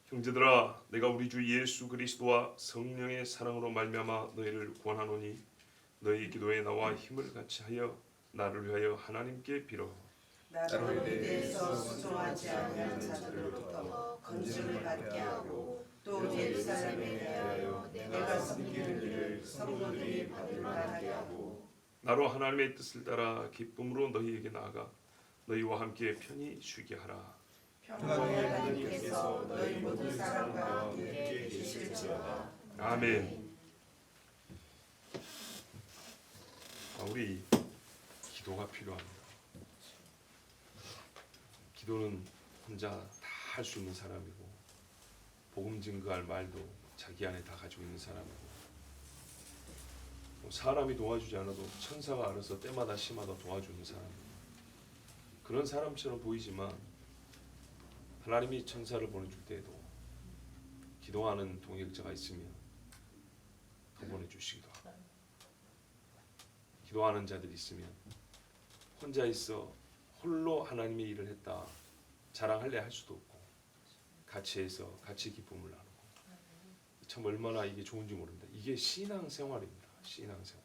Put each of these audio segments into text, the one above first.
형제들아, 내가 우리 주 예수 그리스도와 성령의 사랑으로 말미암아 너희를 구원하노니 너희 기도에 나와 힘을 같이 하여 나를 위하여 하나님께 빌어. 나로 대해서 순종하지 아니한 자들로부터 건짐을 받게 하고 또 예루살렘에 대하여 내가 섬기는 일을 성도들이 받을 만하게 하고 나로 하나님의 뜻을 따라 기쁨으로 너희에게 나아가 너희와 함께 편히 쉬게 하라. 평강의 하나님께서 너희 모든 사람과 함께 계실지어다. 아멘. 우리 기도가 필요합니다. 기도는 혼자 다 할 수 있는 사람이고 복음 증거할 말도 자기 안에 다 가지고 있는 사람이고 사람이 도와주지 않아도 천사가 알아서 때마다 시마다 도와주는 사람이고 그런 사람처럼 보이지만 하나님이 천사를 보내줄 때에도 기도하는 동역자가 있으면 더 보내주시기도 하고 기도하는 자들이 있으면 혼자 있어 홀로 하나님의 일을 했다 자랑할래 할 수도 없고 같이 해서 같이 기쁨을 나누고 참 얼마나 이게 좋은지 모릅니다. 이게 신앙생활입니다. 신앙생활.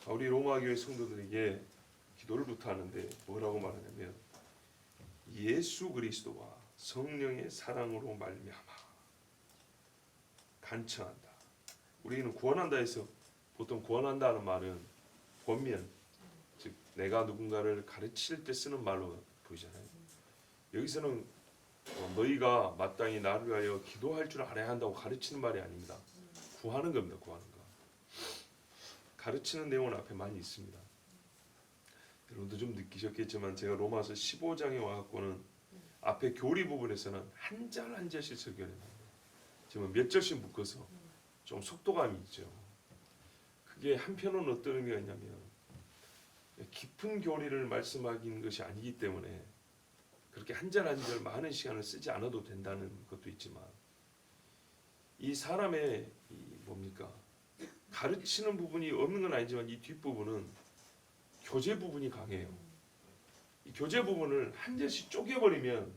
우리 로마교회 성도들에게 기도를 부탁하는데 뭐라고 말하냐면 예수 그리스도와 성령의 사랑으로 말미암아 간청한다. 우리는 구원한다 해서 보통 구원한다는 말은 권면, 즉 내가 누군가를 가르칠 때 쓰는 말로 보이잖아요. 여기서는 너희가 마땅히 나를 위하여 기도할 줄 알아야 한다고 가르치는 말이 아닙니다. 구하는 겁니다. 구하는 거. 가르치는 내용은 앞에 많이 있습니다. 여러분도 좀 느끼셨겠지만 제가 로마서 15장에 와갖고는 앞에 교리 부분에서는 한 절 한 절씩 설교합니다. 지금 몇 절씩 묶어서 좀 속도감이 있죠. 그게 한편으로는 어떤 의미가 있냐면 깊은 교리를 말씀하기는 것이 아니기 때문에 그렇게 한 절 한 절 많은 시간을 쓰지 않아도 된다는 것도 있지만 이 사람의 가르치는 부분이 없는 건 아니지만 이 뒷부분은 교제 부분이 강해요. 이 교제 부분을 한 절씩 쪼개버리면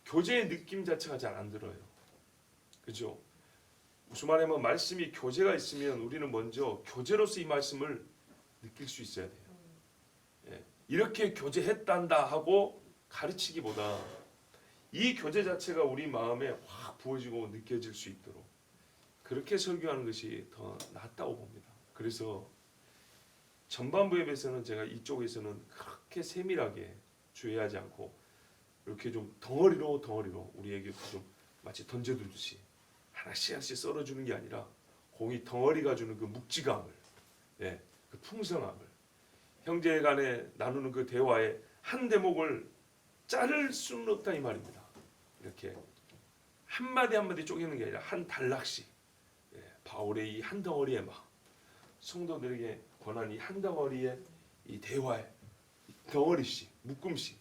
교제의 느낌 자체가 잘 안 들어요. 그죠? 무슨 말이냐면 말씀이 교제가 있으면 우리는 먼저 교제로서 이 말씀을 느낄 수 있어야 돼요. 예, 이렇게 교제했단다 하고 가르치기보다 이 교제 자체가 우리 마음에 확 부어지고 느껴질 수 있도록 그렇게 설교하는 것이 더 낫다고 봅니다. 그래서 전반부에 비해서는 제가 이쪽에서는 그렇게 세밀하게 주의하지 않고 이렇게 좀 덩어리로 우리에게 좀 마치 던져두듯이 하나씩 썰어주는 게 아니라 공이 덩어리가 주는 그 묵직함을, 그 풍성함을 형제 간에 나누는 그 대화의 한 대목을 자를 수는 없다 이 말입니다. 이렇게 한마디 한마디 쪼개는 게 아니라 한 단락씩 바울의 이 한 덩어리의 막 성도들에게 권한 이 한 덩어리의 이 대화의 덩어리씩 묶음씩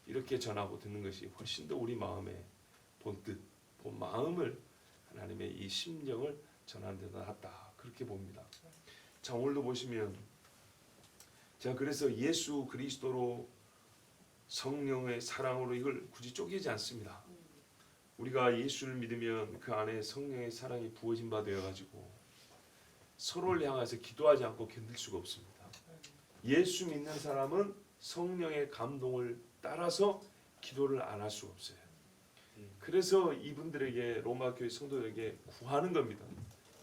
이렇게 전하고 듣는 것이 훨씬 더 우리 마음의 본뜻, 본 마음을 하나님의 이 심정을 전하는 데 더 낫다 그렇게 봅니다. 자, 오늘도 보시면 제가 그래서 예수 그리스도로 성령의 사랑으로 이걸 굳이 쪼개지 않습니다. 우리가 예수를 믿으면 그 안에 성령의 사랑이 부어진 바 되어가지고 서로를 향해서 기도하지 않고 견딜 수가 없습니다. 예수 믿는 사람은 성령의 감동을 따라서 기도를 안 할 수가 없어요. 그래서 이분들에게 로마 교회 성도들에게 구하는 겁니다.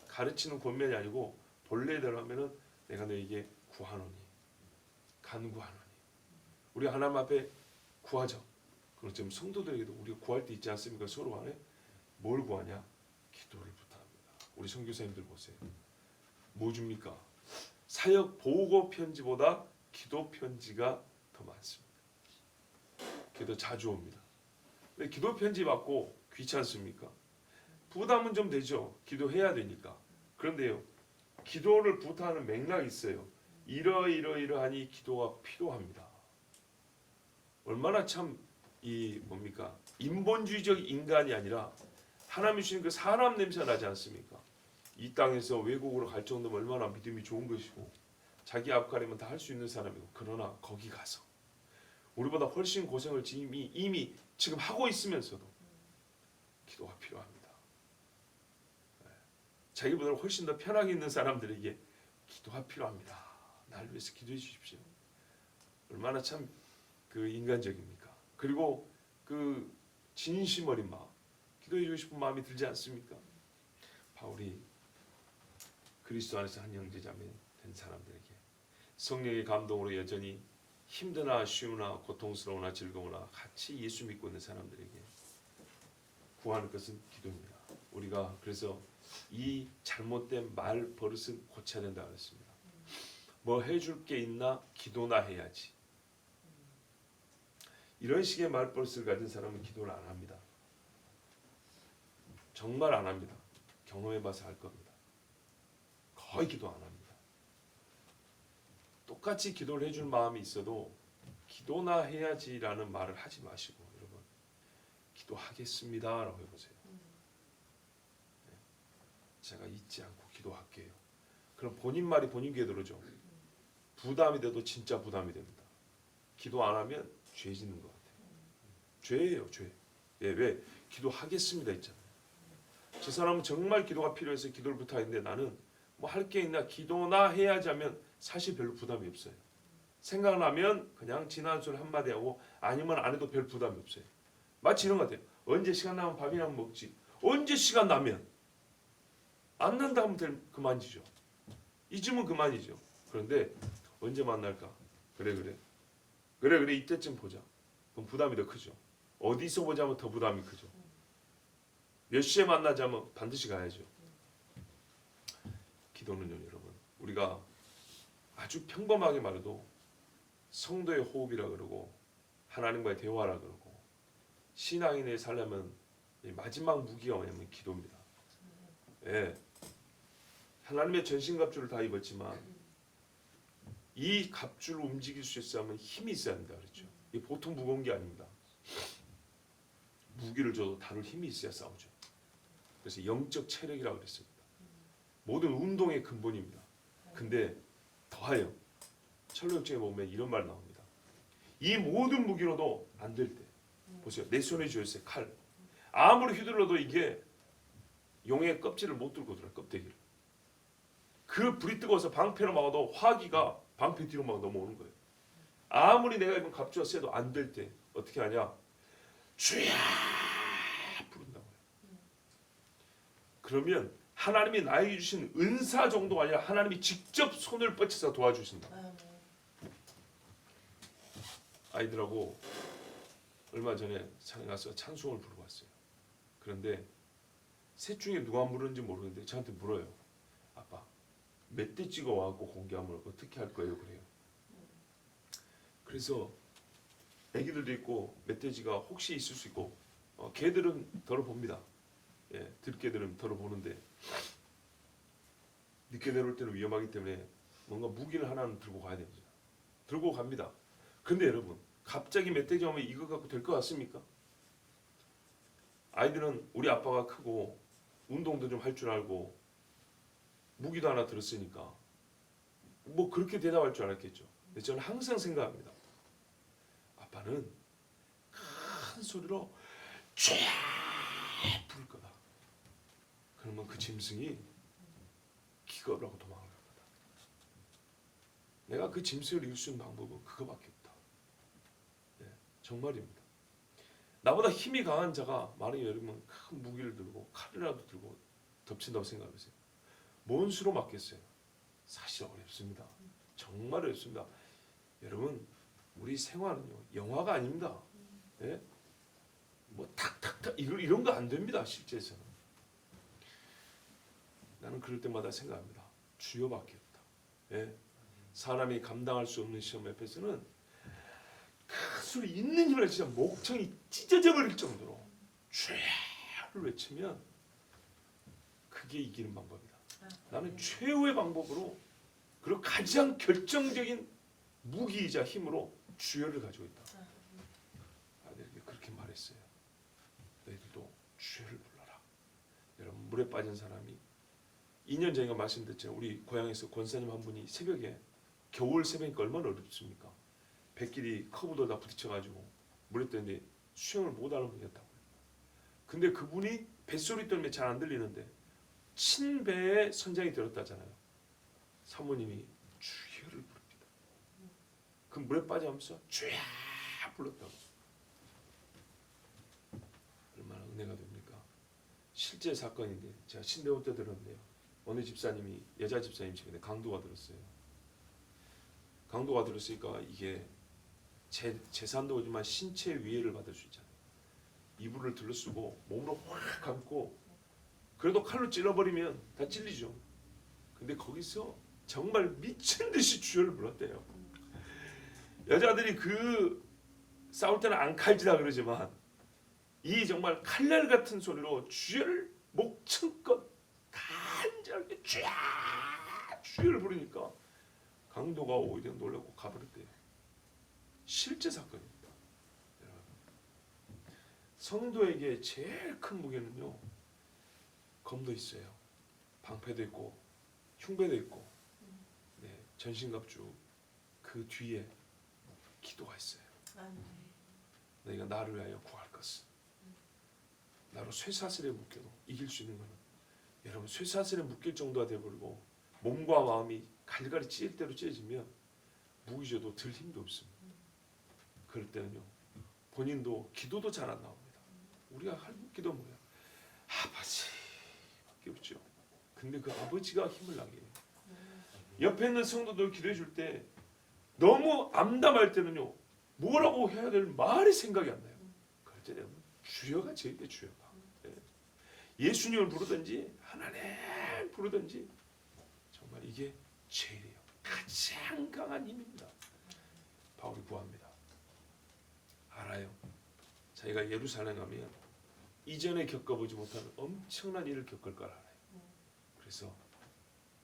가르치는 권면이 아니고 본래대로 하면은 내가 너에게 구하노니 간구하노니 우리 하나님 앞에 구하죠. 그럼 지금 성도들에게도 우리가 구할 때 있지 않습니까? 서로 간에 뭘 구하냐? 기도를 부탁합니다. 우리 선교사님들 보세요. 뭐 줍니까? 사역 보고 편지보다 기도 편지가 더 많습니다. 기도 자주 옵니다. 왜 기도 편지 받고 귀찮습니까? 부담은 좀 되죠. 기도해야 되니까. 그런데요, 기도를 부탁하는 맥락이 있어요. 이러이러하니 기도가 필요합니다. 얼마나 참 인본주의적 인간이 아니라 하나님이 주신 그 사람 냄새가 나지 않습니까? 이 땅에서 외국으로 갈 정도면 얼마나 믿음이 좋은 것이고 자기 앞가림은 다 할 수 있는 사람이고 그러나 거기 가서 우리보다 훨씬 고생을 이미 지금 하고 있으면서도 기도가 필요합니다. 자기보다 훨씬 더 편하게 있는 사람들에게 기도가 필요합니다. 나를 위해서 기도해 주십시오. 얼마나 참 그 인간적입니까? 그리고 그 진심 어린 마음, 기도해 주고 싶은 마음이 들지 않습니까? 바울이 그리스도 안에서 한 형제자매 된 사람들에게 성령의 감동으로 여전히 힘드나 쉬우나 고통스러우나 즐거우나 같이 예수 믿고 있는 사람들에게 구하는 것은 기도입니다. 우리가 그래서 이 잘못된 말 버릇은 고쳐야 된다고 했습니다. 뭐 해줄 게 있나 기도나 해야지. 이런 식의 말버릇을 가진 사람은 기도를 안 합니다. 정말 안 합니다. 경험해봐서 알 겁니다. 거의 기도 안 합니다. 똑같이 기도를 해줄 마음이 있어도 기도나 해야지라는 말을 하지 마시고 여러분 기도하겠습니다라고 해보세요. 제가 잊지 않고 기도할게요. 그럼 본인 말이 본인 귀에 들어오죠. 부담이 돼도 진짜 부담이 됩니다. 기도 안 하면 죄 짓는 것 같아요. 죄예요, 죄. 예, 왜? 기도하겠습니다 있잖아요. 저 사람은 정말 기도가 필요해서 기도를 부탁했는데 나는 뭐 할 게 있나 기도나 해야지 하면 사실 별로 부담이 없어요. 생각나면 그냥 지난 소리 한마디 하고 아니면 안 해도 별 부담이 없어요. 마치 이런 것 같아요. 언제 시간 나면 밥이나 먹지. 언제 시간 나면 안 난다 하면 그만이죠. 잊으면 그만이죠. 그런데 언제 만날까? 그래 이때쯤 보자. 그럼 부담이 더 크죠. 어디서 보자면 더 부담이 크죠. 몇 시에 만나자면 반드시 가야죠. 기도는요 여러분 우리가 아주 평범하게 말해도 성도의 호흡이라 그러고 하나님과의 대화라 그러고 신앙인의 살려면 마지막 무기가 뭐냐면 기도입니다. 예. 하나님의 전신갑주를 다 입었지만 이 갑주를 움직일 수 있으면 힘이 있어야 한다 그랬죠. 이게 보통 무거운 게 아닙니다. 무기를 줘도 다룰 힘이 있어야 싸우죠. 그래서 영적 체력이라고 그랬습니다. 모든 운동의 근본입니다. 근데 더하여 철로역정에 보면 이런 말 나옵니다. 이 모든 무기로도 안 될 때 보세요. 내 손에 쥐어있어요. 칼. 아무리 휘둘러도 이게 용의 껍질을 못 뚫고 들어요. 껍데기를. 그 불이 뜨거워서 방패로 막아도 화기가 방패 뒤로 막 넘어오는 거예요. 아무리 내가 입은 갑주가 세도 안 될 때 어떻게 하냐? 주야 부른다고요. 그러면 하나님이 나에게 주신 은사 정도가 아니라 하나님이 직접 손을 뻗쳐서 도와주신다. 아이들하고 얼마 전에 산에 가서 찬송을 부르고 왔어요. 그런데 셋 중에 누가 부르는지 모르는데 저한테 물어요. 아빠 멧돼지가 와갖고 공개하면 어떻게 할 거예요? 그래요. 그래서 애기들도 있고 멧돼지가 혹시 있을 수 있고 개들은 덜어봅니다. 예, 들개들은 덜어보는데 늦게 내려올 때는 위험하기 때문에 뭔가 무기를 하나는 들고 가야 됩니다. 들고 갑니다. 근데 여러분 갑자기 멧돼지 오면 이거 갖고 될 것 같습니까? 아이들은 우리 아빠가 크고 운동도 좀 할 줄 알고 무기도 하나 들었으니까 뭐 그렇게 대답할 줄 알았겠죠. 근데 저는 항상 생각합니다. 아빠는 큰 소리로 쫙 부를 거다. 그러면 그 짐승이 기겁을 하고 도망을 갈 거다. 내가 그 짐승을 이길 수 있는 방법은 그거밖에 없다. 네, 정말입니다. 나보다 힘이 강한 자가 만약에 여러분 큰 무기를 들고 칼이라도 들고 덮친다고 생각하세요. 뭔 수로 맞겠어요? 사실 어렵습니다. 정말 어렵습니다. 여러분 우리 생활은요 영화가 아닙니다. 예? 뭐 탁탁탁 이런 거 안 됩니다. 실제에서는. 나는 그럴 때마다 생각합니다. 주여밖에 없다. 예? 사람이 감당할 수 없는 시험 앞에서는 큰 소리 있는 힘을 진짜 목청이 찢어져 버릴 정도로 주야를 외치면 그게 이기는 방법이다. 나는 최후의 방법으로 그리고 가장 결정적인 무기이자 힘으로 주여를 가지고 있다. 아들에게 그렇게 말했어요. 너희들도 주여를 불러라. 여러분 물에 빠진 사람이 2년 전에 말씀드렸잖아요. 우리 고향에서 권사님 한 분이 새벽에 겨울 새벽이니까 얼마나 어렵습니까? 백길이 커브도 다 부딪혀가지고 물에 뜨는데 수영을 못하는 분이었다고요. 근데 그분이 뱃소리 때문에 잘 안 들리는데 친배에 선장이 들었다잖아요. 사모님이 주여를 부릅니다. 그 물에 빠져면서 주여 불렀다고. 얼마나 은혜가 됩니까? 실제 사건인데 제가 신대원 때 들었는데요. 어느 집사님이 여자 집사님 집에 강도가 들었어요. 강도가 들었으니까 이게 재산도 오지만 신체 위해를 받을 수 있잖아요. 이불을 둘러쓰고 몸으로 확 감고 그래도 칼로 찔러버리면 다 찔리죠. 근데 거기서 정말 미친 듯이 주여를 불렀대요. 여자들이 그 싸울 때는 안 칼지라 그러지만 이 정말 칼날 같은 소리로 주여를 목청껏 간절하게 주여를 부르니까 강도가 오히려 놀라고 가버렸대요. 실제 사건입니다. 여러분. 성도에게 제일 큰 무게는요, 검도 있어요. 방패도 있고 흉배도 있고, 네, 전신갑주 그 뒤에 기도가 있어요. 너희가 나를 위하여 구할 것은 나로 쇠사슬에 묶여도 이길 수 있는 것은, 여러분 쇠사슬에 묶일 정도가 되어버리고 몸과 마음이 갈갈이 찢을 대로 찢어지면 무기 줘도 들 힘도 없습니다. 그럴 때는요 본인도 기도도 잘 안 나옵니다. 우리가 할 기도 뭐야? 아버지밖에 없죠. 근데 그 아버지가 힘을 나게 해요. 옆에 있는 성도들 기도해 줄 때 너무 암담할 때는요 뭐라고 해야 될 말이 생각이 안 나요. 그럴 때는 주여가 제일 주여가. 예수님을 부르든지 하나님 부르든지 정말 이게 제일이에요. 가장 강한 힘입니다. 바울이 구합니다. 알아요. 자기가 예루살렘 가면 이전에 겪어보지 못한 엄청난 일을 겪을 걸 알아요. 그래서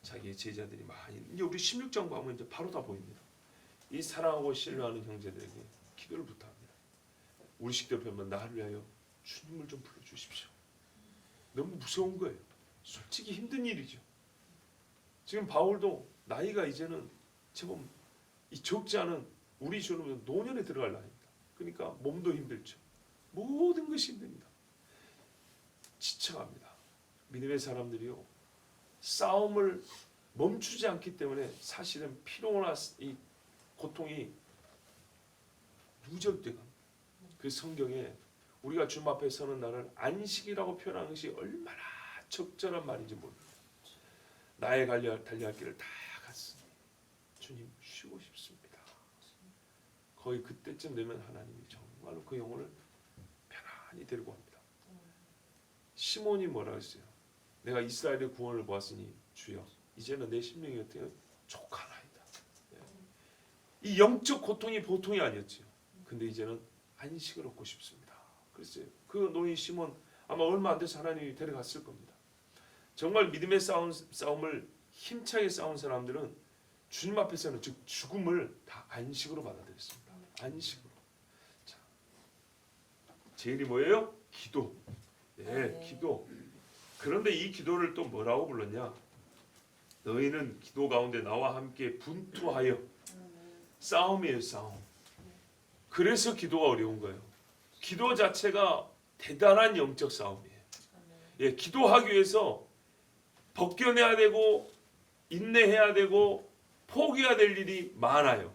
자기의 제자들이 많이, 이제 우리 16장 보면 이제 바로 다 보입니다. 이 사랑하고 신뢰하는 형제들에게 기도를 부탁합니다. 우리 식대 보면 나를 위하여 주님을 좀 불러주십시오. 너무 무서운 거예요. 솔직히 힘든 일이죠. 지금 바울도 나이가 이제는 제법 적지 않은 우리 주는 노년에 들어갈 나이입니다. 그러니까 몸도 힘들죠. 모든 것이 힘듭니다. 지쳐갑니다. 믿음의 사람들이요 싸움을 멈추지 않기 때문에 사실은 피로나 이 고통이 누적돼 갑니다. 그 성경에 우리가 주님 앞에 서는 날을 안식이라고 표현한 것이 얼마나 적절한 말인지 모릅니다. 나의 달려갈 길을 다 갔으니 주님 쉬고 싶습니다. 거의 그때쯤 되면 하나님이 정말로 그 영혼을 편안히 데리고 갑니다. 시몬이 뭐라 했어요? 내가 이스라엘의 구원을 보았으니 주여 이제는 내 심령이 어떻게 족하나이다. 이 영적 고통이 보통이 아니었죠. 근데 이제는 안식을 얻고 싶습니다. 그랬어요. 그 노인 시몬 아마 얼마 안 돼서 하나님이 데려갔을 겁니다. 정말 믿음의 싸움을 힘차게 싸운 사람들은 주님 앞에서는 즉 죽음을 다 안식으로 받아들였습니다. 안식으로. 자, 제일이 뭐예요? 기도. 네, 기도. 그런데 이 기도를 또 뭐라고 불렀냐? 너희는 기도 가운데 나와 함께 분투하여. 싸움이에요, 싸움. 그래서 기도가 어려운 거예요. 기도 자체가 대단한 영적 싸움이에요. 예, 기도하기 위해서 벗겨내야 되고 인내해야 되고 포기해야 될 일이 많아요.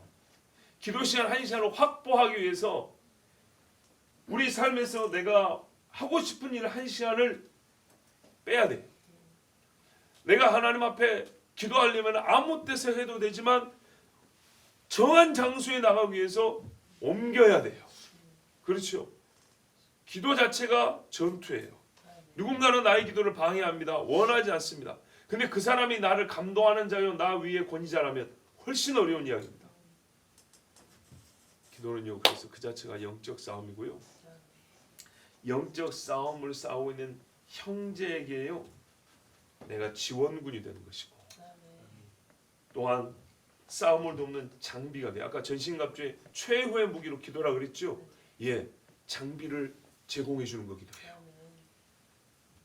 기도 시간 1시간을 확보하기 위해서 우리 삶에서 내가 하고 싶은 일 1시간을 빼야 돼. 내가 하나님 앞에 기도하려면 아무 데서 해도 되지만 정한 장소에 나가기 위해서 옮겨야 돼요. 그렇죠? 기도 자체가 전투예요. 누군가는 나의 기도를 방해합니다. 원하지 않습니다. 근데 그 사람이 나를 감동하는 자요 나 위에 권위자라면 훨씬 어려운 이야기입니다. 기도는요 그래서 그 자체가 영적 싸움이고요. 영적 싸움을 싸우고 있는 형제에게요 내가 지원군이 되는 것이고 또한 싸움을 돕는 장비가 돼요. 아까 전신갑주의 최후의 무기로 기도라 그랬죠. 예, 장비를 제공해 주는 거기도 해요.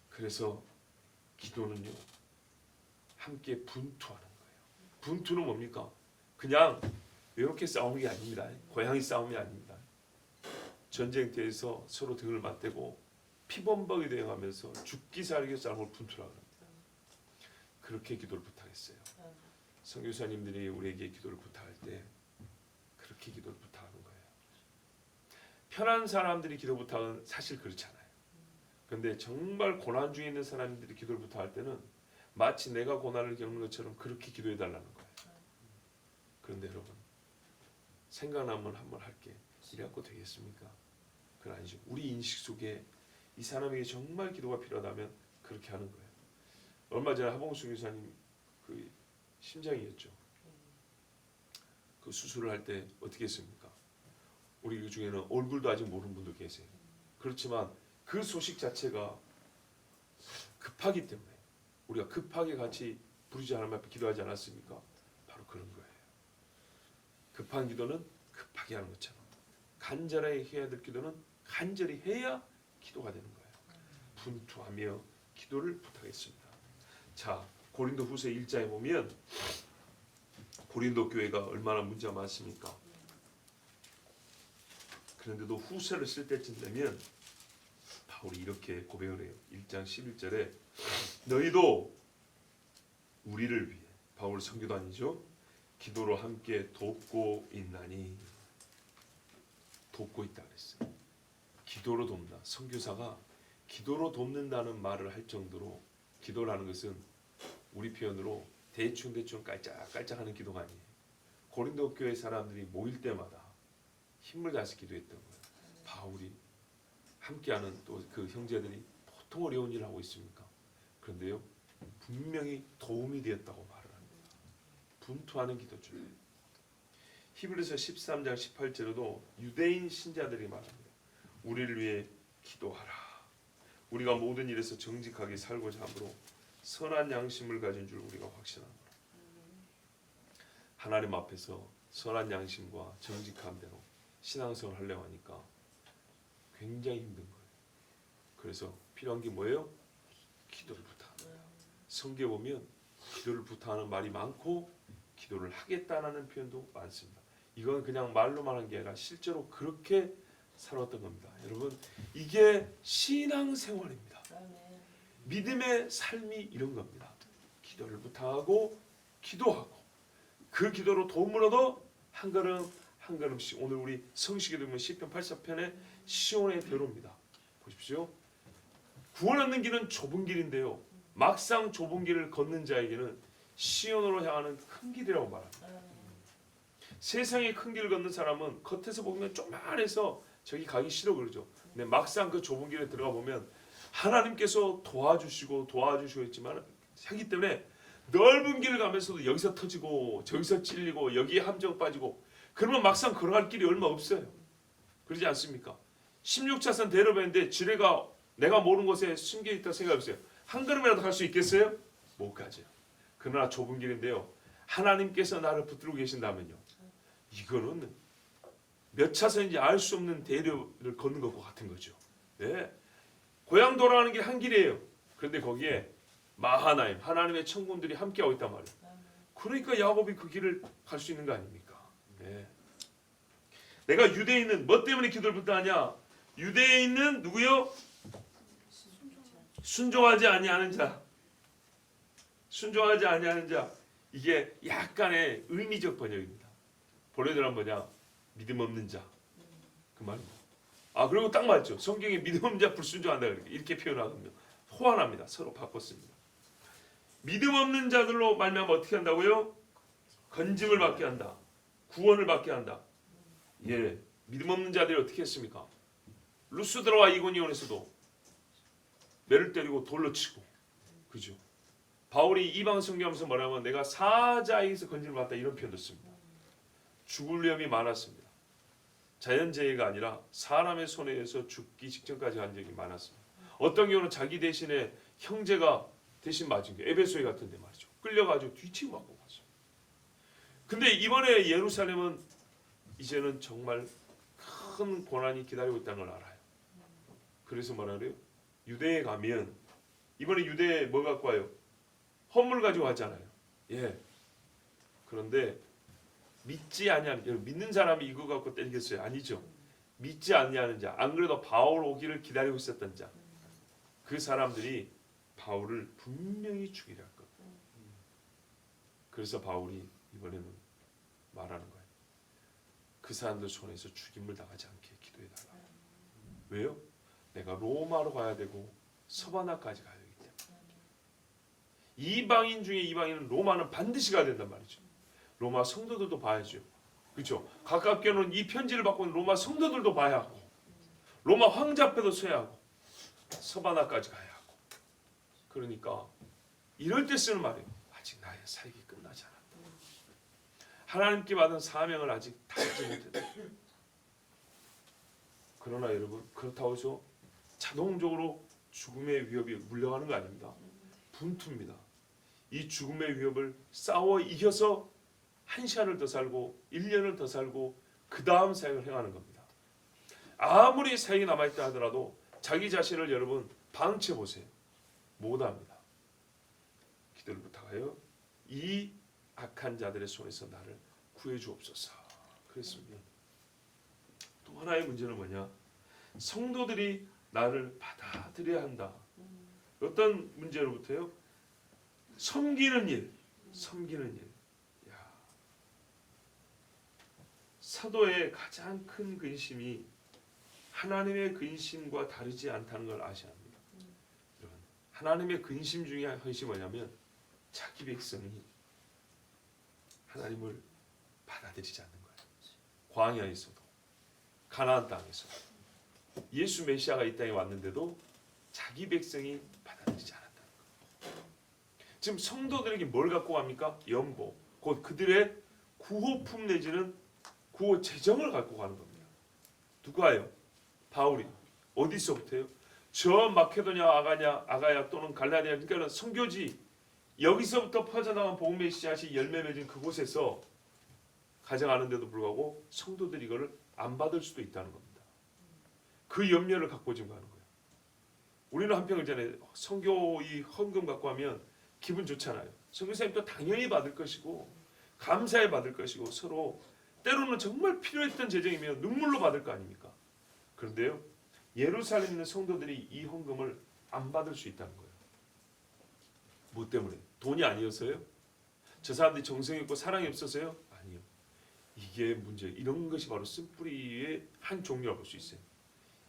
그래서 기도는요 함께 분투하는 거예요. 분투는 뭡니까? 그냥 이렇게 싸우는 게 아닙니다. 고양이 싸움이 아닙니다. 전쟁터에서 서로 등을 맞대고 피범벅이 되어가면서 죽기 살기 싸움을 분투라 합니다. 그렇게 기도를 부탁했어요. 선교사님들이 우리에게 기도를 부탁할 때 그렇게 기도를 부탁하는 거예요. 편한 사람들이 기도 부탁은 사실 그렇잖아요. 그런데 정말 고난 중에 있는 사람들이 기도를 부탁할 때는 마치 내가 고난을 겪는 것처럼 그렇게 기도해 달라는 거예요. 그런데 여러분, 생각나면 한번 할게 이래갖고 되겠습니까? 그건 아니죠. 우리 인식 속에 이 사람에게 정말 기도가 필요하다면 그렇게 하는 거예요. 얼마 전에 하봉수 교사님 그 심장이었죠. 그 수술을 할 때 어떻게 했습니까? 우리 그 중에는 얼굴도 아직 모르는 분도 계세요. 그렇지만 그 소식 자체가 급하기 때문에 우리가 급하게 같이 부르지 하나님 앞에 기도하지 않았습니까? 바로 그런 거예요. 급한 기도는 급하게 하는 것처럼 간절하게 해야 될 기도는 간절히 해야 기도가 되는 거예요. 분투하며 기도를 부탁했습니다. 자, 고린도 후서 1장에 보면 고린도 교회가 얼마나 문제가 많습니까? 그런데도 후서를 쓸 때쯤 되면 바울이 이렇게 고백을 해요. 1장 11절에 너희도 우리를 위해, 바울 선교도 아니죠, 기도로 함께 돕고 있나니. 돕고 있다 그랬어요. 기도로 돕는다. 선교사가 기도로 돕는다는 말을 할 정도로 기도라는 것은 우리 표현으로 대충 깔짝깔짝하는 기도가 아니에요. 고린도 교회 사람들이 모일 때마다 힘을 다해서 기도했던 거예요. 바울이 함께하는 또 그 형제들이 보통 어려운 일을 하고 있습니까? 그런데요, 분명히 도움이 되었다고 말을 합니다. 분투하는 기도죠. 히브리서 13장 18절에도 유대인 신자들이 말합니다. 우리를 위해 기도하라. 우리가 모든 일에서 정직하게 살고자 함으로 선한 양심을 가진 줄 우리가 확신하노라. 하나님 앞에서 선한 양심과 정직함대로 신앙생활을 하려고 하니까 굉장히 힘든 거예요. 그래서 필요한 게 뭐예요? 기도를 부탁하는 거예요. 성경에 보면 기도를 부탁하는 말이 많고 기도를 하겠다는 표현도 많습니다. 이건 그냥 말로만 한 게 아니라 실제로 그렇게 살았던 겁니다. 여러분, 이게 신앙생활입니다. 믿음의 삶이 이런 겁니다. 기도를 부탁하고 기도하고 그 기도로 도움을 얻어 한 걸음 한 걸음씩. 오늘 우리 성식에 보면 시편 84편에 시온의 대로입니다. 보십시오. 구원 얻는 길은 좁은 길인데요, 막상 좁은 길을 걷는 자에게는 시온으로 향하는 큰 길이라고 말합니다. 세상에 큰 길을 걷는 사람은 겉에서 보면 조그만해서 저기 가기 싫어 그러죠. 근데 막상 그 좁은 길에 들어가 보면 하나님께서 도와주시고 했지만 하기 때문에 넓은 길을 가면서도 여기서 터지고 저기서 찔리고 여기에 함정 빠지고 그러면 막상 걸어갈 길이 얼마 없어요. 그러지 않습니까? 16차선 대로변인데 지뢰가 내가 모르는 곳에 숨겨 있다고 생각해보세요. 한 걸음이라도 갈 수 있겠어요? 못 가죠. 그러나 좁은 길인데요, 하나님께서 나를 붙들고 계신다면요, 이거는 몇 차선인지 알 수 없는 대로를 걷는 것과 같은 거죠. 네. 고향 돌아가는 길 한 길이에요. 그런데 거기에 마하나임, 하나님의 천군들이 함께하고 있단 말이에요. 그러니까 야곱이 그 길을 갈 수 있는 거 아닙니까? 네. 내가 유대에 있는 뭐 때문에 기도를 부탁하냐? 유대에 있는 누구요? 순종하지 아니하는 자. 순종하지 아니하는 자. 이게 약간의 의미적 번역입니다. 본래대로 뭐냐? 믿음 없는 자. 그 말입니다. 아, 그리고 딱 맞죠. 성경에 믿음 없는 자 불순종한다 이렇게 표현하거든요. 호환합니다. 서로 바꿨습니다. 믿음 없는 자들로 말미암아 어떻게 한다고요? 건짐을 받게 한다. 구원을 받게 한다. 예, 믿음 없는 자들이 어떻게 했습니까? 루스드라와 이고니온에서도 매를 때리고 돌로 치고, 그죠? 바울이 이방 선교하면서 뭐라면 내가 사자에게서 건짐을 받다 이런 표현도 씁니다. 죽을 위험이 많았습니다. 자연재해가 아니라 사람의 손에 의해서 죽기 직전까지 간 적이 많았습니다. 어떤 경우는 자기 대신에 형제가 대신 맞은 게 에베소에 같은 데 말이죠. 끌려가지고 뒤치고 맞고 갔어요. 근데 이번에 예루살렘은 이제는 정말 큰 고난이 기다리고 있다는 걸 알아요. 그래서 뭐라 그래요? 유대에 가면 이번에 유대에 뭐 갖고 와요? 헌물 가지고 왔잖아요. 예. 그런데 믿지 아니하는, 믿는 사람이 이거 갖고 때리겠어요? 아니죠. 믿지 아니하는 자, 안 그래도 바울 오기를 기다리고 있었던 자, 그 사람들이 바울을 분명히 죽이려 할 겁니다. 그래서 바울이 이번에는 말하는 거예요. 그 사람들 손에서 죽임을 당하지 않게 기도해달라. 왜요? 내가 로마로 가야 되고 서바나까지 가야 되기 때문에. 이방인 중에 이방인은 로마는 반드시 가야 된단 말이죠. 로마 성도들도 봐야죠. 그렇죠? 가깝게는 이 편지를 받고 있는 로마 성도들도 봐야 하고, 로마 황제 앞에도 서야 하고, 서바나까지 가야 하고. 그러니까 이럴 때 쓰는 말이에요. 아직 나의 사역이 끝나지 않았다. 하나님께 받은 사명을 아직 다 하지 못했다. 그러나 여러분, 그렇다고 해서 자동적으로 죽음의 위협이 물려가는 거 아닙니다. 분투입니다. 이 죽음의 위협을 싸워 이겨서 1시간을 더 살고 1년을 더 살고 그 다음 사역을 행하는 겁니다. 아무리 사역이 남아있다 하더라도 자기 자신을 여러분 방치해 보세요. 못합니다. 기도를 부탁하여 이 악한 자들의 손에서 나를 구해 주옵소서. 그랬습니다. 또 하나의 문제는 뭐냐? 성도들이 나를 받아들여야 한다. 어떤 문제로부터요? 섬기는 일. 야. 사도의 가장 큰 근심이 하나님의 근심과 다르지 않다는 걸 아셔야 합니다. 여러분, 하나님의 근심 중에 한 것이 뭐냐면 자기 백성이 하나님을 받아들이지 않는 거예요. 광야에서도 가나안 땅에서도 예수 메시아가 이 땅에 왔는데도 자기 백성이 받아들이지 않았다는 거예요. 지금 성도들에게 뭘 갖고 갑니까? 연보, 곧 그들의 구호품 내지는 구호 재정을 갖고 가는 겁니다. 누가요? 바울이. 어디서부터요? 저 마케도냐 아가야 또는 갈라디아, 그러니까 선교지, 여기서부터 퍼져나간 복음의 씨앗이 열매 맺은 그곳에서 가져가는데도 불구하고 성도들이 이거를 안 받을 수도 있다는 겁니다. 그 염려를 갖고 지금 가는 거예요. 우리는 한평을 전에 선교 이 헌금 갖고 하면 기분 좋잖아요. 선교사님도 당연히 받을 것이고 감사해 받을 것이고 서로 때로는 정말 필요했던 재정이면 눈물로 받을 거 아닙니까? 그런데요, 예루살렘에 있는 성도들이 이 헌금을 안 받을 수 있다는 거예요. 뭐 때문에? 돈이 아니어서요? 저 사람들이 정성이 없고 사랑이 없어서요? 아니요. 이게 문제. 이런 것이 바로 쓴뿌리의 한 종류라고 볼 수 있어요.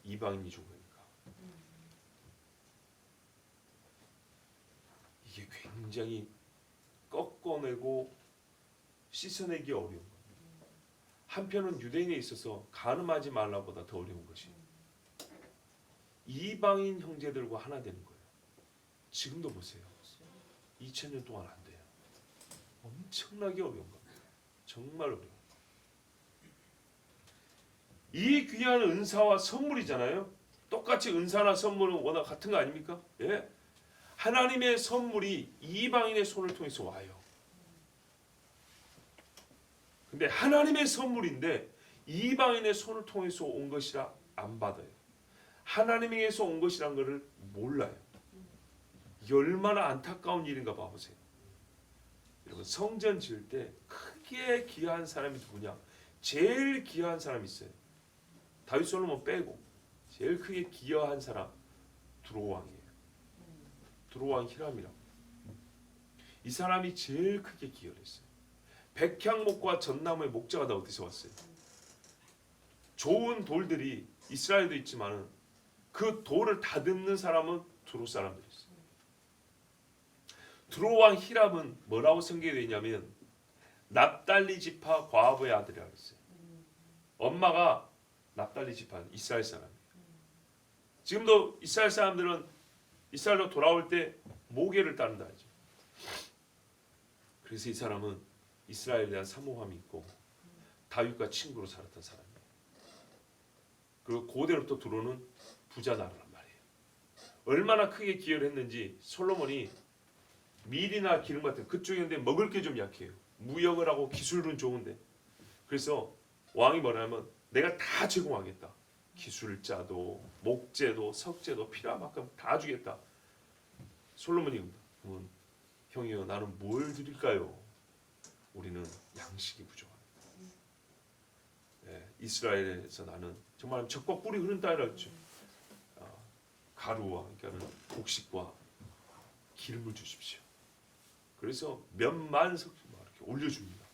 이방인이 준 거니까. 이게 굉장히 꺾어내고 씻어내기 어려운 겁니다. 한편은 유대인에 있어서 간음하지 말라보다 더 어려운 것이 이방인 형제들과 하나 되는 거예요. 지금도 보세요. 2000년 동안 안 돼요. 엄청나게 어려운 겁니다. 정말 어려워요. 이 귀한 은사와 선물이잖아요. 똑같이 은사나 선물은 워낙 같은 거 아닙니까? 예. 하나님의 선물이 이방인의 손을 통해서 와요. 근데 하나님의 선물인데 이방인의 손을 통해서 온 것이라 안 받아요. 하나님에게서 온 것이란 것을 몰라요. 이게 얼마나 안타까운 일인가 봐보세요. 여러분, 성전 지을 때 크게 기여한 사람이 누구냐? 제일 기여한 사람이 있어요. 다윗 솔로몬 빼고 제일 크게 기여한 사람 두로왕이에요. 두로왕 히람이라고. 이 사람이 제일 크게 기여를 했어요. 백향목과 전나무의 목자가 다 어디서 왔어요? 좋은 돌들이 이스라엘도 있지만은 그 돌을 다듬는 사람은 두로 사람들이었어요. 두로왕 히람은 뭐라고 성경에 있냐면 납달리 지파 과부의 아들이라고 했어요. 엄마가 납달리 지파 이스라엘 사람이에요. 지금도 이스라엘 사람들은 이스라엘로 돌아올 때 모계를 따른다 하죠. 그래서 이 사람은 이스라엘에 대한 사모함이 있고 다윗과 친구로 살았던 사람이에요. 그리고 고대로부터 들어오는 부자 나라란 말이에요. 얼마나 크게 기여를 했는지 솔로몬이 밀이나 기름 같은 그쪽인데 먹을 게 좀 약해요. 무역을 하고 기술은 좋은데 그래서 왕이 뭐냐면 내가 다 제공하겠다. 기술자도 목재도 석재도 필요한 만큼 다 주겠다. 솔로몬이 그러면 형이요 나는 뭘 드릴까요? 우리는 양식이 부족합니다. 이스라엘에서 나는 정말 적과 꿀이 흐른 땅이라 했죠. 가루와 그러니까 곡식과 기름을 주십시오. 그래서 몇만 석씩 이렇게 올려줍니다.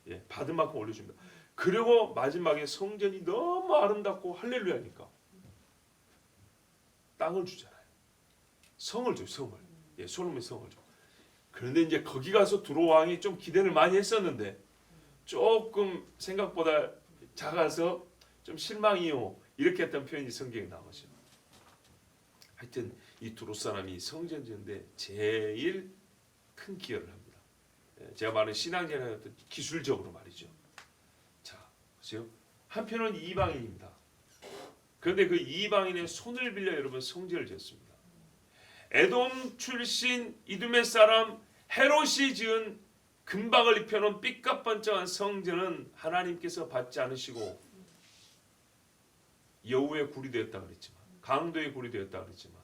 예, 받은 만큼 올려줍니다. 그리고 마지막에 성전이 너무 아름답고 할렐루야니까 땅을 주잖아요. 성을 줘요. 성을. 예, 솔로몬이 성을 줘. 그런데 이제 거기 가서 두로 왕이 좀 기대를 많이 했었는데 조금 생각보다 작아서 좀 실망이요. 이렇게 했던 표현이 성경에 나오죠. 하여튼 이 두로 사람이 성전 짓는데 제일 큰 기여를 합니다. 제가 말하는 신앙생활의 어떤 기술적으로 말이죠. 자, 보세요. 한편은 이방인입니다. 그런데 그 이방인의 손을 빌려 여러분 성전을 지었습니다. 에돔 출신 이두메 사람 헤롯이 지은 금박을 입혀놓은 삐까뻔쩍한 성전은 하나님께서 받지 않으시고 여우의 굴이 되었다 그랬지만 강도의 굴이 되었다 그랬지만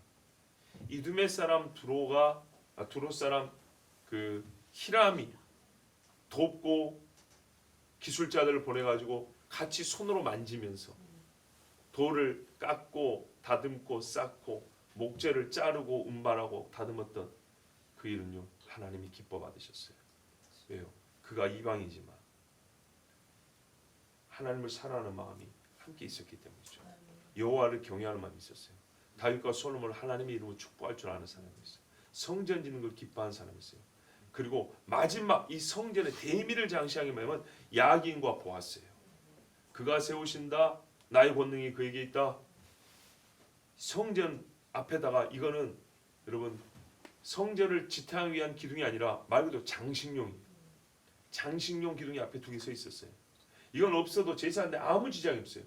이두메 사람 두로 사람 그 히람이 돕고 기술자들을 보내가지고 같이 손으로 만지면서 돌을 깎고 다듬고 쌓고 목재를 자르고 운반하고 다듬었던 그 일은요 하나님이 기뻐 받으셨어요. 왜요? 그가 이방이지만 하나님을 사랑하는 마음이 함께 있었기 때문이죠. 여호와를 경외하는 마음이 있었어요. 다윗과 솔로몬을 하나님의 이름으로 축복할 줄 아는 사람이었어요. 성전 짓는 걸 기뻐하는 사람이었어요. 그리고 마지막 이 성전의 대미를 장시하게 말하면 야긴과 보았어요. 그가 세우신다. 나의 권능이 그에게 있다. 성전 앞에다가 이거는 여러분 성전을 지탱하기 위한 기둥이 아니라 말 그대로 장식용입니다. 장식용 기둥이 앞에 두 개 서 있었어요. 이건 없어도 제사하는데 아무 지장이 없어요.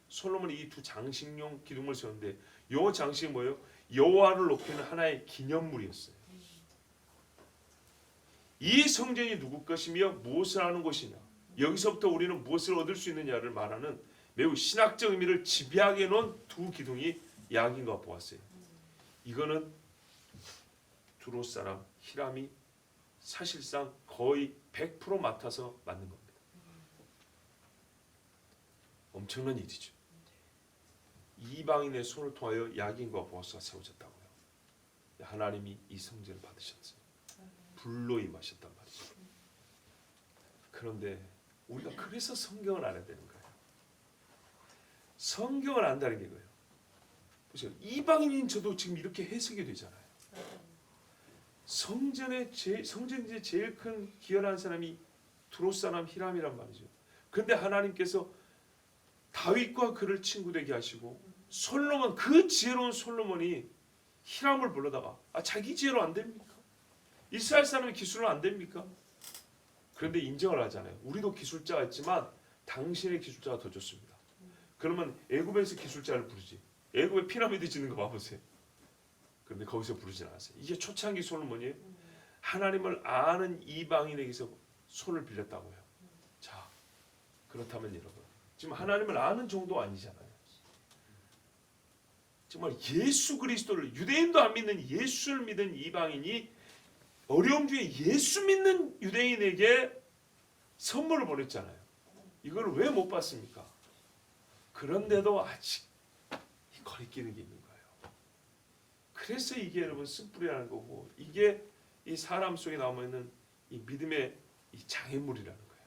솔로몬이 이 두 장식용 기둥을 세웠는데 이 장식이 뭐예요? 여호와를 높이는 하나의 기념물이었어요. 이 성전이 누구 것이며 무엇을 하는 것이냐, 여기서부터 우리는 무엇을 얻을 수 있느냐를 말하는 매우 신학적 의미를 지배하게 놓은 두 기둥이 야긴과 보았어요. 이거는 두로 사람 히람이 사실상 거의 100% 맡아서 만든 겁니다. 엄청난 일이죠. 이방인의 손을 통하여 야긴과 보아스가 세워졌다고요. 하나님이 이 성전을 받으셨어요. 불로 임하셨단 말이죠. 그런데 우리가 그래서 성경을 알아야 되는 거예요. 성경을 안다는 게 뭐예요? 보세요. 이방인인 저도 지금 이렇게 해석이 되잖아요. 성전에 제일 큰 기여한 사람이 두로 사람 히람이란 말이죠. 그런데 하나님께서 다윗과 그를 친구 되게 하시고 솔로몬, 그 지혜로운 솔로몬이 히람을 불러다가 자기 지혜로 안 됩니까? 이스라엘 사람의 기술은 안 됩니까? 그런데 인정을 하잖아요. 우리도 기술자가 있지만 당신의 기술자가 더 좋습니다. 그러면 애굽에서 기술자를 부르지. 애굽의 피라미드 짓는 거 봐보세요. 그런데 거기서 부르진 않았어요. 이게 초창기 솔로몬이에요. 하나님을 아는 이방인에게서 손을 빌렸다고요. 자, 그렇다면 여러분, 지금 하나님을 아는 정도 아니잖아요. 정말 예수 그리스도를, 유대인도 안 믿는 예수를 믿은 이방인이 어려움 중에 예수 믿는 유대인에게 선물을 보냈잖아요. 이걸 왜 못 받습니까? 그런데도 아직 거리끼는 게 있는 거예요. 그래서 이게 여러분 쓴뿌리라는 거고, 이게 이 사람 속에 남아있는 이 믿음의 이 장애물이라는 거예요.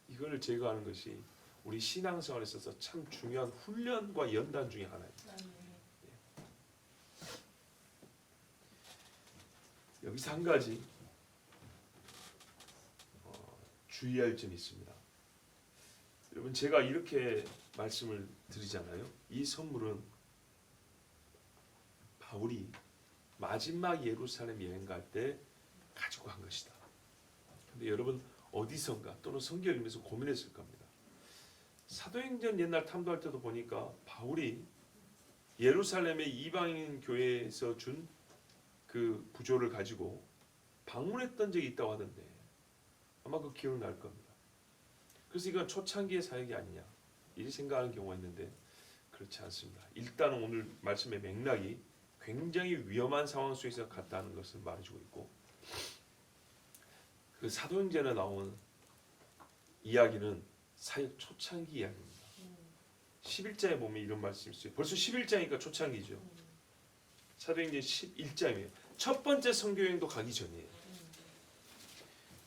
이걸 제거하는 것이 우리 신앙생활에 있어서 참 중요한 훈련과 연단 중에 하나입니다. 여기서 한 가지 주의할 점이 있습니다. 여러분, 제가 이렇게 말씀을 드리잖아요. 이 선물은 바울이 마지막 예루살렘 여행 갈 때 가지고 간 것이다. 근데 여러분, 어디선가 또는 성경을 읽으면서 고민했을 겁니다. 사도행전 옛날 탐도할 때도 보니까 바울이 예루살렘의 이방인 교회에서 준 그 부조를 가지고 방문했던 적이 있다고 하던데 아마 그 기억날 겁니다. 그래서 이건 초창기의 사역이 아니냐 이렇게 생각하는 경우가 있는데 그렇지 않습니다. 일단 오늘 말씀의 맥락이 굉장히 위험한 상황 속에서 갔다는 것을 말해주고 있고, 그 사도행전에 나온 이야기는 사역 초창기 이야기입니다. 11장에 보면 이런 말씀이 있어요. 벌써 11장이니까 초창기죠. 사도행전 11장이에요. 첫 번째 선교여행도 가기 전이에요.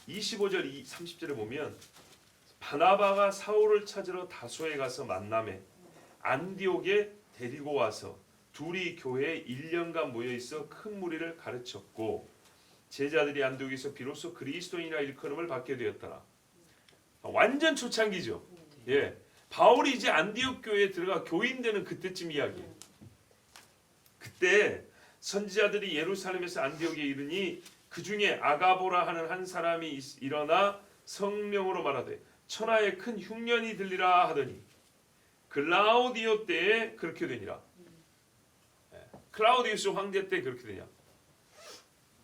25절 30절에 보면 바나바가 사울을 찾으러 다소에 가서 만남에 안디옥에 데리고 와서 둘이 교회에 1년간 모여 있어 큰 무리를 가르쳤고 제자들이 안디옥에서 비로소 그리스도인이라 일컬음을 받게 되었더라. 완전 초창기죠. 예, 바울이 이제 안디옥 교회에 들어가 교인 되는 그때쯤 이야기예요. 그때 선지자들이 예루살렘에서 안디옥에 이르니 그 중에 아가보라 하는 한 사람이 일어나 성령으로 말하되 천하에 큰 흉년이 들리라 하더니 클라우디오 때에 그렇게 되니라. 클라우디우스 황제 때 그렇게 되냐.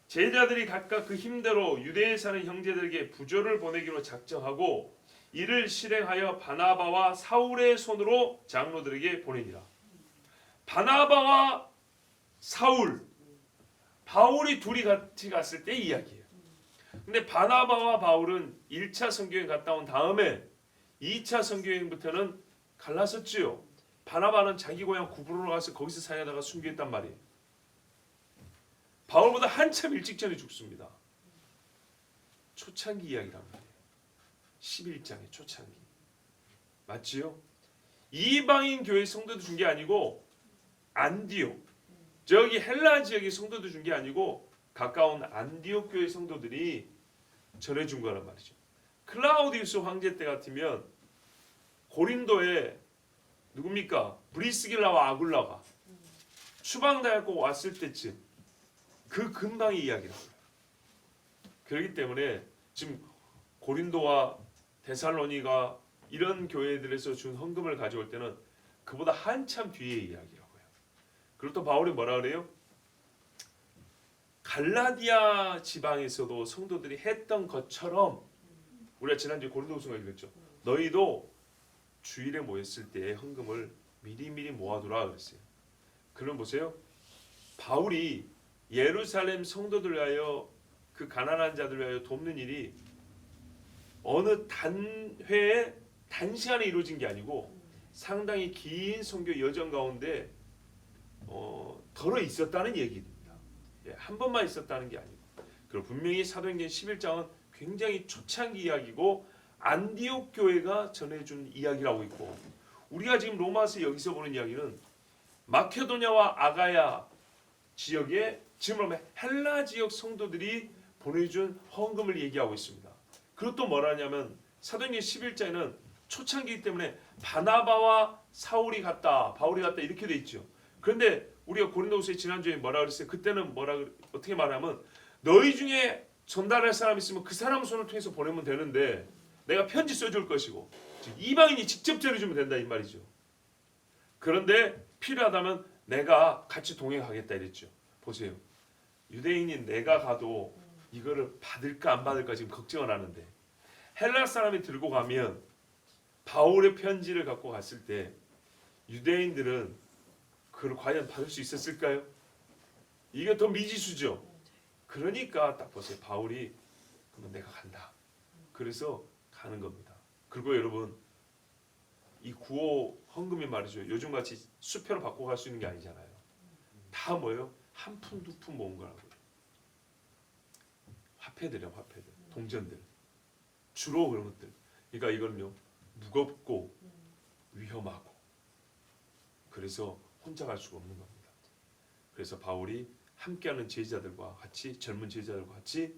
제자들이 각각 그 힘대로 유대에 사는 형제들에게 부조를 보내기로 작정하고 이를 실행하여 바나바와 사울의 손으로 장로들에게 보내니라. 바나바와 사울, 바울이 둘이 같이 갔을 때 이야기예요. 근데 바나바와 바울은 1차 선교여행 갔다 온 다음에 2차 선교여행부터는 갈라섰지요. 바나바는 자기 고향 구브로로 가서 거기서 사역하다가 순교했단 말이에요. 바울보다 한참 일찍 전에 죽습니다. 초창기 이야기란 말이에요. 11장의 초창기. 맞지요? 이방인 교회 성도도 준 게 아니고 안디옥, 저기 헬라 지역의 성도도 준 게 아니고 가까운 안디옥 교회 성도들이 전해준 거란 말이죠. 클라우디우스 황제 때 같으면 고린도에 누굽니까? 브리스길라와 아굴라가 추방당하고 왔을 때쯤 그 근방의 이야기라고요. 그렇기 때문에 지금 고린도와 데살로니가 이런 교회들에서 준 헌금을 가져올 때는 그보다 한참 뒤의 이야기라고요. 그리고 또 바울이 뭐라 그래요? 갈라디아 지방에서도 성도들이 했던 것처럼 우리가 지난주에 고린도후서가 읽었죠. 너희도 주일에 모였을 때 헌금을 미리미리 모아두라 그랬어요. 그럼 보세요. 바울이 예루살렘 성도들 위하여 그 가난한 자들 위하여 돕는 일이 어느 단회에 단시간에 이루어진 게 아니고 상당히 긴 선교 여정 가운데 덜어 있었다는 얘기입니다. 예, 한 번만 있었다는 게 아니고. 그리고 분명히 사도행전 11장은 굉장히 초창기 이야기고 안디옥 교회가 전해준 이야기라고 있고 우리가 지금 로마서 여기서 보는 이야기는 마케도냐와 아가야 지역에 지금 헬라 지역 성도들이 보내준 헌금을 얘기하고 있습니다. 그리고 또 뭐라냐면 사도행전 11장에는 초창기이기 때문에 바나바와 사울이 갔다, 바울이 갔다 이렇게 돼 있죠. 그런데 우리가 고린도후서에 지난주에 뭐라 그랬어요? 그때는 어떻게 말하면 너희 중에 전달할 사람 있으면 그 사람 손을 통해서 보내면 되는데 내가 편지 써줄 것이고 이방인이 직접 전해주면 된다 이 말이죠. 그런데 필요하다면 내가 같이 동행하겠다 이랬죠. 보세요. 유대인인 내가 가도 이거를 받을까 안 받을까 지금 걱정을 하는데 헬라 사람이 들고 가면 바울의 편지를 갖고 갔을 때 유대인들은 그걸 과연 받을 수 있었을까요? 이게 더 미지수죠. 그러니까 딱 보세요. 바울이 그러면 내가 간다. 그래서 가는 겁니다. 그리고 여러분 이 구호 헌금이 말이죠. 요즘같이 수표로 받고 갈 수 있는 게 아니잖아요. 다 뭐예요? 한 푼 두 푼 모은 거라고요. 화폐들이요. 화폐들. 동전들. 주로 그런 것들. 그러니까 이거는요. 무겁고 위험하고 그래서 혼자 갈 수가 없는 겁니다. 그래서 바울이 함께하는 제자들과 같이 젊은 제자들과 같이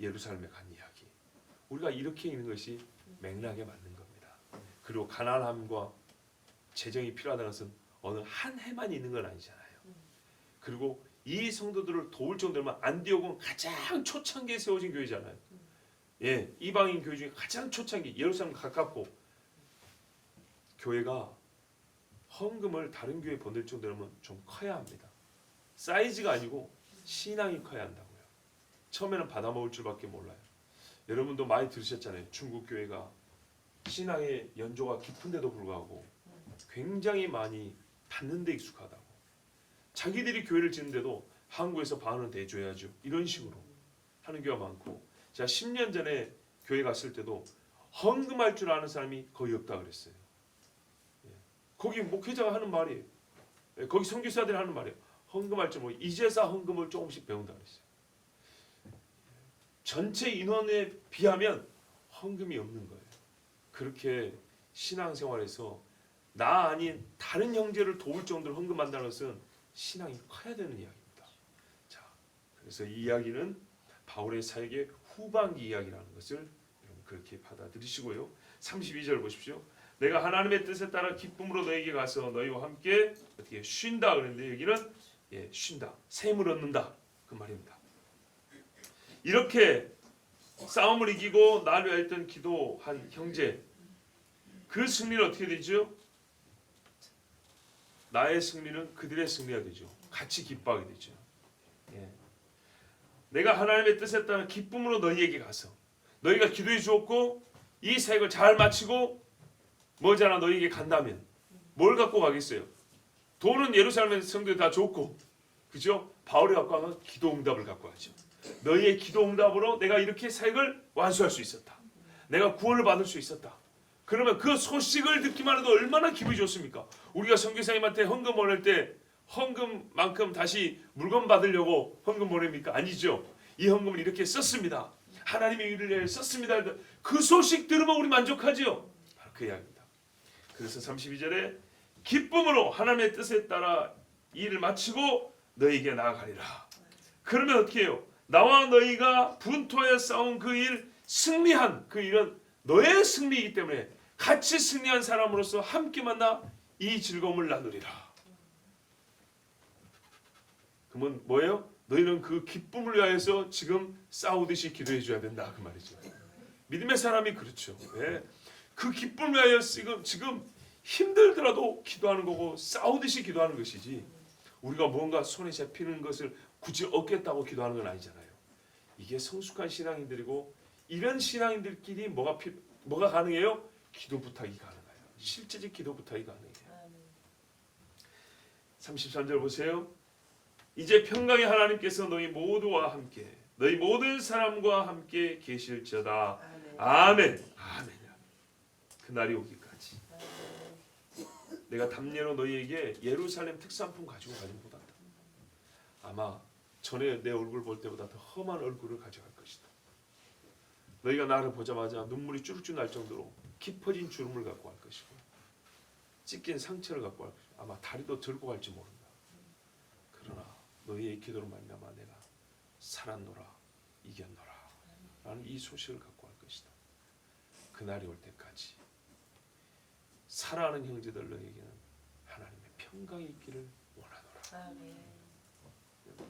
예루살렘에 간 이야기. 우리가 이렇게 있는 것이 맥락에 맞는 겁니다. 그리고 가난함과 재정이 필요하다는 것은 어느 한 해만 있는 건 아니잖아요. 그리고 이 성도들을 도울 정도면 안디옥은 가장 초창기에 세워진 교회잖아요. 예, 이방인 교회 중에 가장 초창기 예루살렘 가깝고 교회가 헌금을 다른 교회에 보낼 정도라면 좀 커야 합니다. 사이즈가 아니고 신앙이 커야 한다고요. 처음에는 받아먹을 줄밖에 몰라요. 여러분도 많이 들으셨잖아요. 중국 교회가 신앙의 연조가 깊은데도 불구하고 굉장히 많이 받는 데 익숙하다고. 자기들이 교회를 짓는데도 한국에서 반은 대줘야죠. 이런 식으로 하는 교회가 많고 제가 10년 전에 교회 갔을 때도 헌금할 줄 아는 사람이 거의 없다 그랬어요. 거기 목회자가 하는 말이에요. 거기 선교사들이 하는 말이에요. 헌금할 줄 모르고 이제서 헌금을 조금씩 배운다 그랬어요. 전체 인원에 비하면 헌금이 없는 거예요. 그렇게 신앙생활에서 나 아닌 다른 형제를 도울 정도로 헌금한다는 것은 신앙이 커야 되는 이야기입니다. 자, 그래서 이 이야기는 바울의 사역의 후반기 이야기라는 것을 여러분 그렇게 받아들이시고요. 32절 보십시오. 내가 하나님의 뜻에 따라 기쁨으로 너에게 가서 너희와 함께 어떻게 쉰다 그랬는데 여기는 쉰다, 샘을 얻는다 그 말입니다. 이렇게 싸움을 이기고 나를 위하여 했던 기도한 형제, 그 승리는 어떻게 되죠? 나의 승리는 그들의 승리가 되죠. 같이 기뻐하게 되죠. 내가 하나님의 뜻에 따라 기쁨으로 너희에게 가서 너희가 기도해 주었고 이 사역을 잘 마치고 머지않아 너희에게 간다면 뭘 갖고 가겠어요? 돈은 예루살렘 성도에 다 줬고, 그죠? 바울이 갖고 가는 기도 응답을 갖고 가죠. 너희의 기도 응답으로 내가 이렇게 사역을 완수할 수 있었다. 내가 구원을 받을 수 있었다. 그러면 그 소식을 듣기만 해도 얼마나 기분이 좋습니까? 우리가 선교사님한테 헌금 보낼 때 헌금만큼 다시 물건 받으려고 헌금 보냅니까? 아니죠. 이 헌금을 이렇게 썼습니다. 하나님의 일을 위해 썼습니다. 그 소식 들으면 우리 만족하죠. 바로 그 이야기입니다. 그래서 32절에 기쁨으로 하나님의 뜻에 따라 이 일을 마치고 너희에게 나아가리라. 그러면 어떻게 해요? 나와 너희가 분투하여 싸운 그 일, 승리한 그 일은 너의 승리이기 때문에 같이 승리한 사람으로서 함께 만나 이 즐거움을 나누리라. 그러면 뭐예요? 너희는 그 기쁨을 위하여서 지금 싸우듯이 기도해 줘야 된다 그 말이죠. 믿음의 사람이 그렇죠. 그 기쁨을 위하여 지금 힘들더라도 기도하는 거고 싸우듯이 기도하는 것이지, 우리가 뭔가 손에 잡히는 것을 굳이 얻겠다고 기도하는 건 아니잖아요. 이게 성숙한 신앙인들이고, 이런 신앙인들끼리 뭐가 가능해요? 기도 부탁이 가능해요. 실제적 기도 부탁이 가능해요. 33절 보세요. 이제 평강의 하나님께서 너희 모두와 함께 너희 모든 사람과 함께 계실지어다. 아멘. 아멘. 그날이 오기까지. 내가 담례로 너희에게 예루살렘 특산품 가지고 가는 것보다 아마 전에 내 얼굴 볼 때보다 더 험한 얼굴을 가져갈 것이다. 너희가 나를 보자마자 눈물이 쭈룩쭈룩 날 정도로 깊어진 주름을 갖고 갈 것이고, 찢긴 상처를 갖고 갈 것이고, 아마 다리도 들고 갈지 모른다. 그러나 너희의 기도로 말미암아 내가 살았노라, 이겼노라 라는 이 소식을 갖고 갈 것이다. 그날이 올 때까지 사랑하는 형제들 너희에게는 하나님의 평강이 있기를 원하노라. 아멘.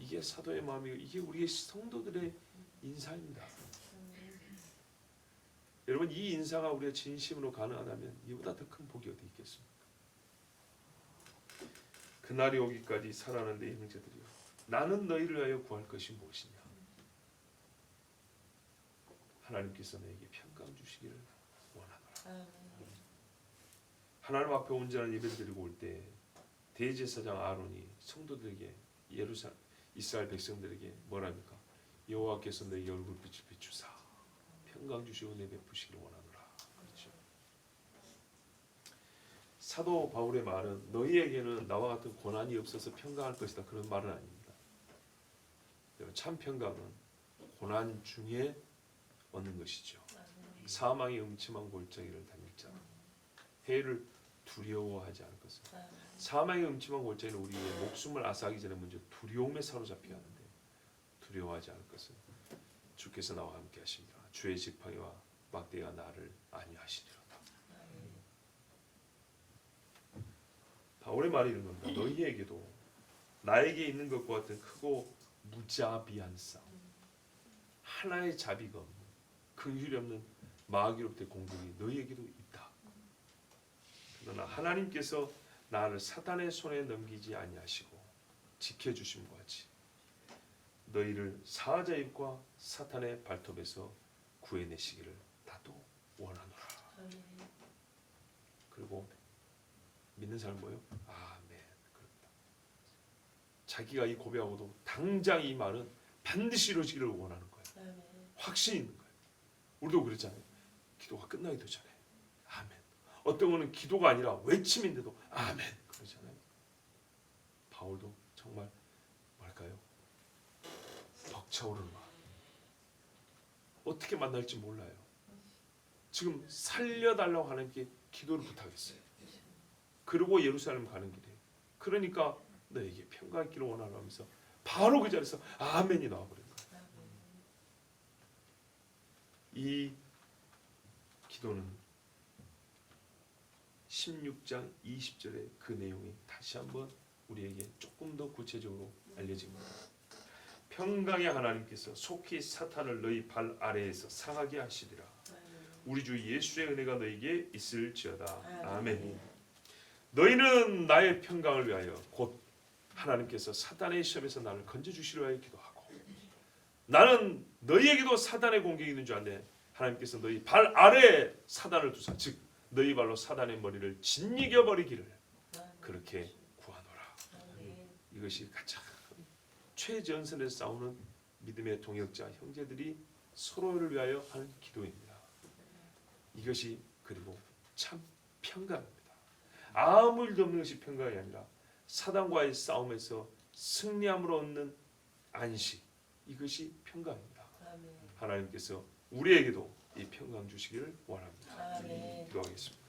이게 사도의 마음이고 이게 우리의 성도들의 인사입니다. 여러분, 이 인사가 우리가 진심으로 가능하다면 이보다 더 큰 복이 어디 있겠습니까? 그날이 오기까지 살아가는 내 형제들이여, 나는 너희를 위하여 구할 것이 무엇이냐? 하나님께서 너에게 평강 주시기를 원하노라. 하나님 앞에 온전한 예배를 드리고 올 때 대제사장 아론이 성도들에게 이스라엘 백성들에게 뭐랍니까? 여호와께서 너희 얼굴빛을 비추사 평강 주시고 내 베푸시기를 원하노라. 그렇죠. 사도 바울의 말은 너희에게는 나와 같은 고난이 없어서 평강할 것이다 그런 말은 아닙니다. 참 평강은 고난 중에 얻는 것이죠. 사망의 음침한 골짜기를 다닐 자는 해를 두려워하지 않을 것은. 사망의 음침한 골짜기는 우리의 목숨을 앗아가기 전에 먼저 두려움에 사로잡혀야 하는데, 두려워하지 않을 것은 주께서 나와 함께 하십니다. 주의 지팡이와 막대가 나를 안위하시리로다. 바울의 말이 이런 겁니다. 너희에게도 나에게 있는 것과 같은 크고 무자비한 싸움, 하나의 자비가 없는, 긍휼이 없는 마귀로부터의 공격이 너희에게도 있다. 그러나 하나님께서 나를 사단의 손에 넘기지 아니하시고 지켜주심과 같이 너희를 사자의 입과 사탄의 발톱에서 구해내시기를 나도 원하노라. 그리고 믿는 사람 뭐예요? 아멘. 그렇다. 자기가 이 고백하고도 당장 이 말은 반드시 이루어지기를 원하는 거예요. 확신이 있는 거예요. 우리도 그랬잖아요. 기도가 끝나기도 전에 아멘. 어떤 거는 기도가 아니라 외침인데도 아멘 그러잖아요. 바울도 정말 뭐랄까요? 벅차오르는 마음. 어떻게 만날지 몰라요. 지금 살려달라고 하나님께 기도를 부탁했어요. 그리고 예루살렘 가는 길에 그러니까 너에게 평강 있기를 원하노 하면서 바로 그 자리에서 아멘이 나와버린 거예요. 이 기도는 16장 20절의 그 내용이 다시 한번 우리에게 조금 더 구체적으로 알려집니다. 평강의 하나님께서 속히 사탄을 너희 발 아래에서 상하게 하시리라. 우리 주 예수의 은혜가 너에게 있을지어다. 아멘. 너희는 나의 평강을 위하여 곧 하나님께서 사탄의 시험에서 나를 건져주시려 하여 기도하고 나는 너희에게도 사탄의 공격이 있는 줄 아네. 하나님께서 너희 발 아래에 사단을 두사 즉 너희 발로 사단의 머리를 짓이겨 버리기를 그렇게 구하노라. 이것이 가장 최전선에서 싸우는 믿음의 동역자 형제들이 서로를 위하여 하는 기도입니다. 이것이 그리고 참 평강입니다. 아무 일도 없는 것이 평강이 아니라 사단과의 싸움에서 승리함으로 얻는 안식, 이것이 평강입니다. 하나님께서 우리에게도 이 평강 주시기를 원합니다. 기도하겠습니다.